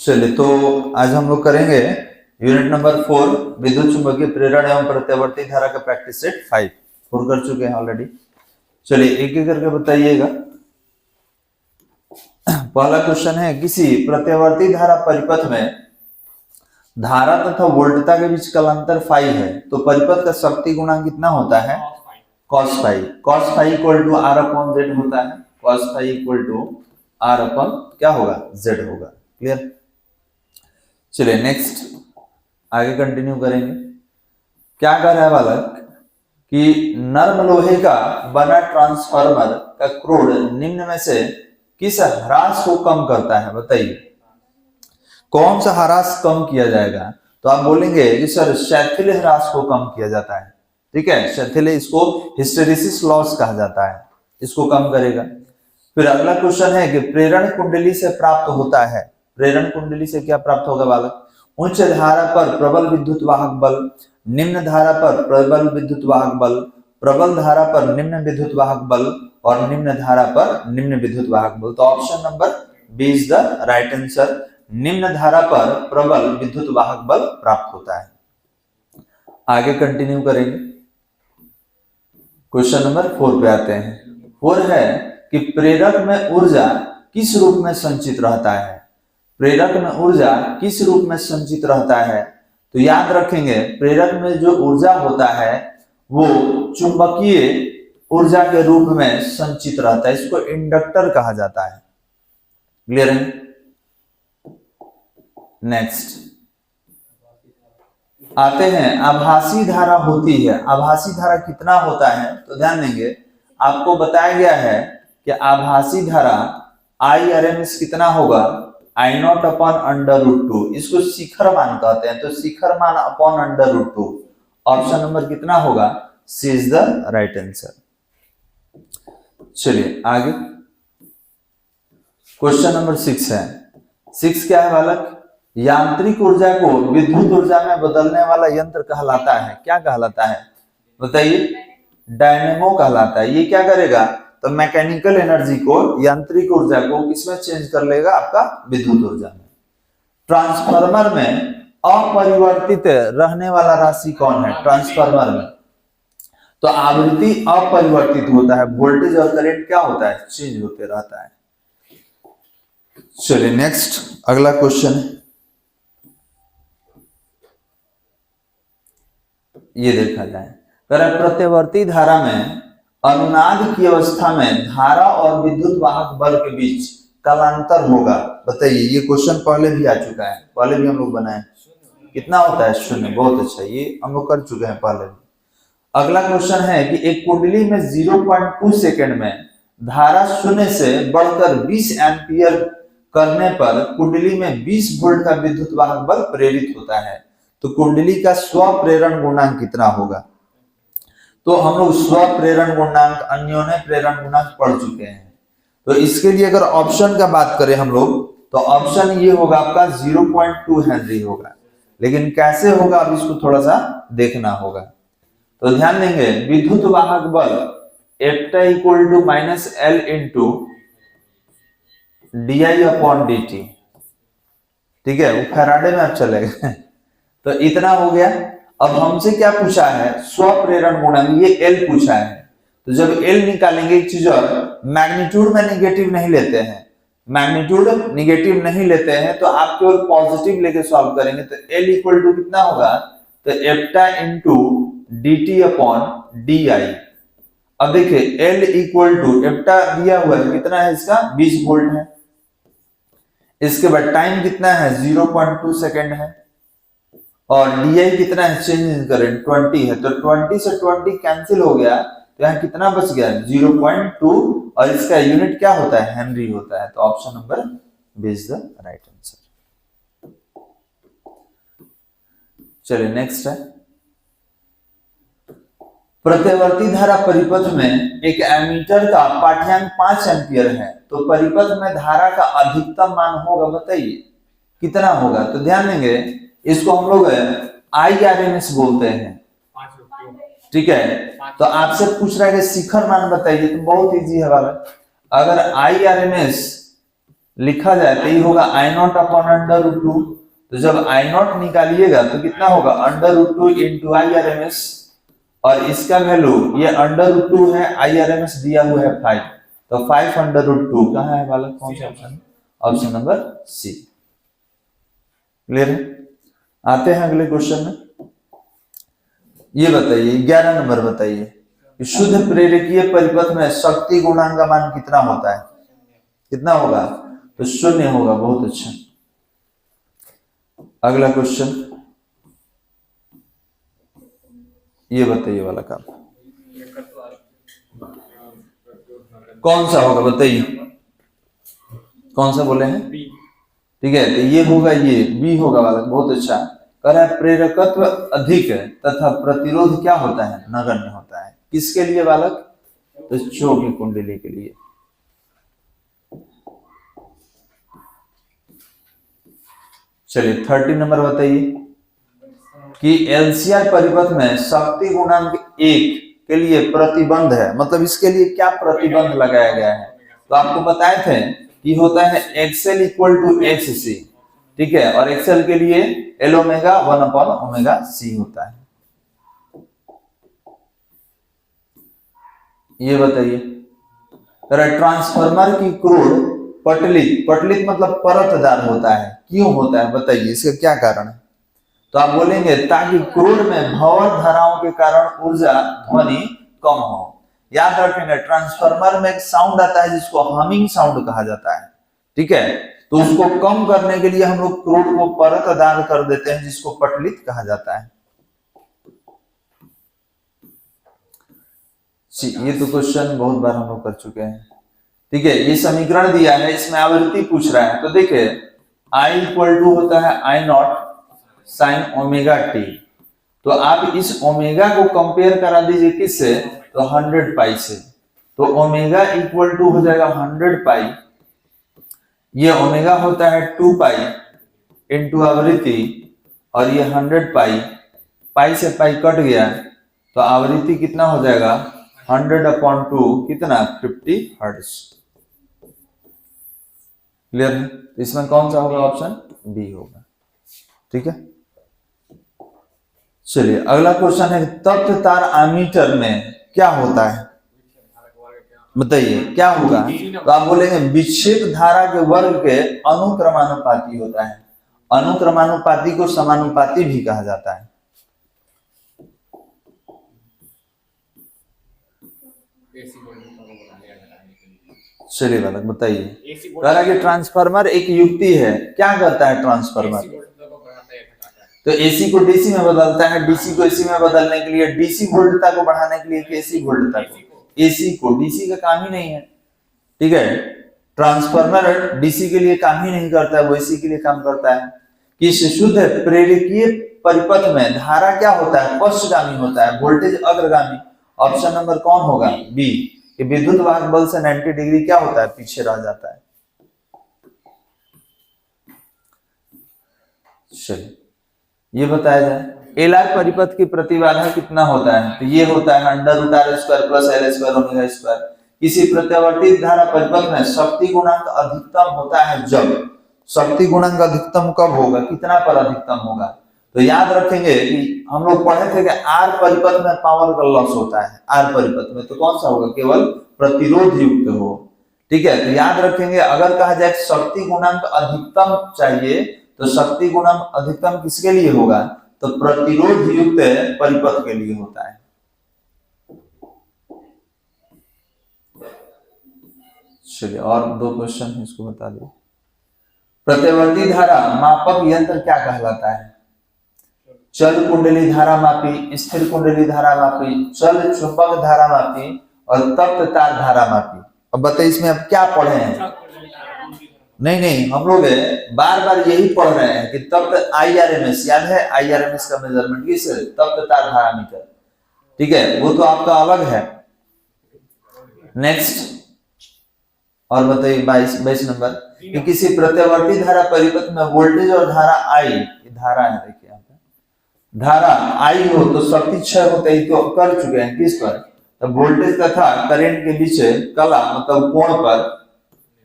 चलिए, तो आज हम लोग करेंगे यूनिट नंबर 4 विद्युत चुंबकीय प्रेरण एवं प्रत्यावर्ती धारा का प्रैक्टिस सेट 5 4 कर चुके हैं ऑलरेडी। चलिए एक एक करके बताइएगा। पहला क्वेश्चन है, किसी प्रत्यावर्ती धारा परिपथ में धारा तथा वोल्टता के बीच कलांतर फाई है तो परिपथ का शक्ति गुणांक कितना होता है? cos phi. cos phi equal to r upon z होता है। cos phi equal to r upon क्या होगा? z होगा। क्लियर? चलिए नेक्स्ट आगे कंटिन्यू करेंगे। क्या कह रहा है बालक कि नर्म लोहे का बना ट्रांसफार्मर का क्रोध निम्न में से किस ह्रास को कम करता है? बताइए कौन सा ह्रास कम किया जाएगा? तो आप बोलेंगे कि सर शैथिल ह्रास को कम किया जाता है। ठीक है, शैथिल, इसको हिस्टेरिसिस लॉस कहा जाता है, इसको कम करेगा। फिर अगला क्वेश्चन है कि प्रेरण कुंडली से प्राप्त होता है। प्रेरण कुंडली से क्या प्राप्त होगा बालक? उच्च धारा पर प्रबल विद्युत वाहक बल, निम्न धारा पर प्रबल विद्युत वाहक बल, प्रबल धारा पर निम्न विद्युत वाहक बल और निम्न धारा पर निम्न विद्युत वाहक बल। तो option number B is the right answer. निम्न धारा पर प्रबल विद्युत वाहक बल प्राप्त होता है। आगे कंटिन्यू करेंगे। क्वेश्चन नंबर 4 पे आते हैं। 4 है कि प्रेरक में ऊर्जा किस रूप में संचित रहता है? प्रेरक में ऊर्जा किस रूप में संचित रहता है? तो याद रखेंगे प्रेरक में जो ऊर्जा होता है वो चुंबकीय ऊर्जा के रूप में संचित रहता है, इसको इंडक्टर कहा जाता है। क्लियर है? नेक्स्ट आते हैं, आभासी धारा होती है। आभासी धारा कितना होता है? तो ध्यान देंगे, आपको बताया गया है कि आभासी धारा IRMS कितना होगा? I0 upon under root 2। इसको शिखर मान कहते हैं, तो शिखर मान upon under root 2। Option number कितना होगा? C is the right answer. चलिए आगे क्वेश्चन नंबर 6 है। 6 क्या है बालक? यांत्रिक ऊर्जा को विद्युत ऊर्जा में बदलने वाला यंत्र कहलाता है। क्या कहलाता है? बताइए। डायनेमो कहलाता है। ये क्या करेगा? तो मैकेनिकल एनर्जी को, यांत्रिक ऊर्जा को किसमें चेंज कर लेगा? आपका विद्युत ऊर्जा में। ट्रांसफार्मर में अपरिवर्तित रहने वाला राशि कौन है? ट्रांसफार्मर में तो आवृत्ति अपरिवर्तित होता है, वोल्टेज और करंट क्या होता है? चेंज होते रहता है। चलिए नेक्स्ट अगला क्वेश्चन ये देखा जाए। प्रत्यावर्ती धारा में अनुनाद की अवस्था में धारा और विद्युत वाहक बल के बीच कालांतर होगा। बताइए, ये क्वेश्चन पहले भी आ चुका है, पहले भी हम लोग बनाए। कितना होता है? 0। बहुत अच्छा, ये हम लोग कर चुके हैं पहले भी। अगला क्वेश्चन है कि एक कुंडली में 0.2 सेकेंड में धारा 0 से बढ़कर 20 एम्पियर करने पर कुंडली में 20 वोल्ट का विद्युत वाहक बल प्रेरित होता है। तो कुंडली का स्व प्रेरण गुणांक कितना होगा? तो हम लोग स्व प्रेरण गुणांक, अन्योन्य प्रेरण गुणांक पढ़ चुके हैं। तो इसके लिए अगर ऑप्शन का बात करें हम लोग, तो ऑप्शन ये होगा आपका 0.2 हेनरी होगा। लेकिन कैसे होगा अब इसको थोड़ा सा देखना होगा। तो ध्यान देंगे, विद्युत वाहक बल एप्टा equal to -L into DI upon DT। ठीक है, वो फैराडे में अब चलेगा। तो इतना हो गया। अब हमसे क्या पूछा है? स्व प्रेरण गुणांक, ये L पूछा है। तो जब L निकालेंगे, एक चीज और, मैग्नीट्यूड में निगेटिव नहीं लेते हैं। मैग्नीट्यूड निगेटिव नहीं लेते हैं तो आप केवल पॉजिटिव लेके सॉल्व करेंगे। तो L इक्वल टू कितना होगा? तो एप्टा इंटू DT अपॉन DI। अब देखिए L इक्वल टू एप्टा दिया हुआ है, कितना है इसका? 20 वोल्ट है। इसके बाद टाइम कितना है? 0.2 सेकेंड है। और DI कितना है? चेंज इन करंट 20 है। तो 20 से 20 कैंसिल हो गया, तो यहाँ कितना बच गया? 0.2। और इसका यूनिट क्या होता है? हेनरी होता है। तो option number B is the right answer. चलिए नेक्स्ट है, प्रत्यावर्ती धारा परिपथ में एक एमीटर का पाठ्यांक 5 एम्पियर है तो परिपथ में धारा का अधिकतम मान होगा। बताइए कितना होगा? तो ध्यान देंगे, इसको हम लोग IRMS बोलते हैं। ठीक है, तो आपसे पूछ रहा है कि शिखर मान बताइए, तो बहुत इजी है वाला। अगर IRMS लिखा जाए तो ये होगा I not upon under root two. तो जब आई नॉट निकालिएगा तो कितना होगा under root two into I R M S, और इसका वैल्यू ये अंडर रूट टू है, आई आर एम एस दिया हुआ है 5, तो 5 अंडर रूट टू कहाँ है बालक, कौन सा option, option number C. Clear है? आते हैं अगले क्वेश्चन में। ये बताइए 11 नंबर बताइए, शुद्ध प्रेरकीय परिपथ में शक्ति गुणांक का मान कितना होता है, कितना होगा, तो 0 होगा। बहुत अच्छा। अगला क्वेश्चन ये बताइए वाला काम कौन सा होगा, बताइए कौन सा बोले हैं, ठीक है, तो ये होगा, ये बी होगा बालक। बहुत अच्छा। कह रहा है प्रेरकत्व अधिक है तथा प्रतिरोध क्या होता है, नगण्य होता है। किसके लिए बालक, तो चो की कुंडली के लिए। चलिए 30 नंबर बताइए कि एलसीआर परिपथ में शक्ति गुणांक 1 के लिए प्रतिबंध है, मतलब इसके लिए क्या प्रतिबंध लगाया गया है। तो आपको बताए थे कि होता है XL equal to X C, ठीक है, और एक्सएल के लिए L omega 1 upon omega C होता है। ये बताइए ट्रांसफार्मर की क्रोड पटलित, पटलित मतलब परतदार होता है, क्यों होता है बताइए, इसका क्या कारण है। तो आप बोलेंगे ताकि क्रोड में भंवर धाराओं के कारण ऊर्जा ध्वनि कम हो। याद रखेंगे ट्रांसफार्मर में एक साउंड आता है जिसको हमिंग साउंड कहा जाता है, ठीक है, तो उसको कम करने के लिए हम लोग क्रोड को परतदार कर देते हैं जिसको पटलित कहा जाता है। ये तो क्वेश्चन बहुत बार हम लोग कर चुके हैं, ठीक है। ये समीकरण दिया है, इसमें आवृत्ति पूछ रहा है, तो देखिए आई इक्वल टू होता है आई नॉट साइन ओमेगा टी। तो आप इस ओमेगा को कंपेयर करा दीजिए किससे, तो 100 पाई से। तो ओमेगा इक्वल टू हो जाएगा 100 पाई, ये ओमेगा होता है 2 पाई इंटू आवृत्ति, और ये 100 पाई, पाई से पाई कट गया, तो आवृत्ति कितना हो जाएगा 100 अपॉन 2 कितना 50 हर्ट्ज। क्लियर है? इसमें कौन सा होगा, ऑप्शन बी होगा, ठीक है। चलिए अगला क्वेश्चन है तप्त तार आमीटर में क्या होता है, बताइए क्या होगा। तो आप बोलेंगे विक्षेप धारा के वर्ग के अनुक्रमानुपाती होता है। अनुक्रमानुपाती को समानुपाती भी कहा जाता है। चलिए बालक बताइए, कह रहा कि ट्रांसफार्मर एक युक्ति है, क्या करता है ट्रांसफार्मर, तो एसी को डीसी में बदलता है, डीसी को एसी में बदलने के लिए, डीसी वोल्टता को बढ़ाने के लिए एसी वोल्टता को, एसी को, डीसी का काम ही नहीं है, ठीक है। ट्रांसफार्मर डीसी के लिए काम ही नहीं करता है, वो एसी के लिए काम करता है। कि शुद्ध प्रेरकीय परिपथ में धारा क्या होता है, पश्चगामी होता है, वोल्टेज अग्रगामी। ऑप्शन नंबर कौन होगा, बी, कि विद्युत वाहक बल से 90 डिग्री क्या होता है, पीछे रह जाता है। चलिए ये बताया जाए एलआर परिपथ की प्रतिबाधा कितना होता है, तो ये होता है under root R square plus L square omega square. किसी प्रत्यावर्ती धारा परिपथ में शक्ति गुणांक अधिकतम होता है जब, शक्ति गुणांक अधिकतम कब होगा, कितना पर अधिकतम होगा। तो याद रखेंगे कि हम लोग पढ़े थे कि आर परिपथ में पावर का लॉस होता है, आर परिपथ में तो कौन सा होगा, केवल प्रतिरोध युक्त हो, ठीक है। तो याद रखेंगे अगर कहा जाए शक्ति गुणांक अधिकतम चाहिए, तो शक्ति गुणांक अधिकतम किसके लिए होगा, तो प्रतिरोध युक्त परिपथ के लिए होता है। चलिए और 2 क्वेश्चन इसको बता दो। प्रत्यावर्ती धारा मापक यंत्र क्या कहलाता है, चल कुंडली धारा मापी, स्थिर कुंडली धारा मापी, चल चुंबक धारा मापी और तप्त तार धारा मापी। अब बताइए इसमें अब क्या पढ़े हैं, नहीं हम लोग बार बार यही पढ़ रहे हैं कि तप्त आईआरएमएस, याद है आईआरएमएस का मेजरमेंट किस, तप्त तार धारा मीटर, ठीक है, वो तो आपका अलग है। नेक्स्ट और बताइए 22 नंबर कि किसी प्रत्यावर्ती धारा परिपथ में वोल्टेज और धारा आई, धारा है देखिए यहाँ पे, धारा आई हो तो शक्ति क्षय होता है, तो कर चुके हैं किस पर, तो वोल्टेज तथा करंट के बीच कला मतलब कोण पर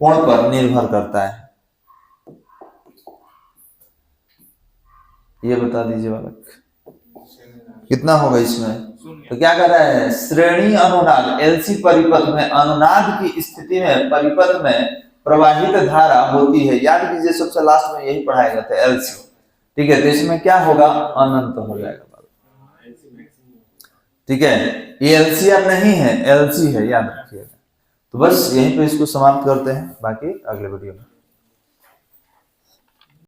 कोण पर निर्भर करता है, ये बता दीजिए बालक। कितना होगा इसमें? तो क्या कर रहा है, श्रेणी अनुनाद एलसी परिपथ में अनुनाद की स्थिति में परिपथ में प्रवाहित धारा होती है। याद कीजिए सबसे लास्ट में यही पढ़ाया गया था एलसी, ठीक है। तो इसमें क्या होगा, अनंत हो जाएगा, ठीक है। ये एलसीआर नहीं है, एलसी है, याद रखिएगा। तो बस यहीं पे इसको समाप्त करते हैं, बाकी अगले वीडियो में।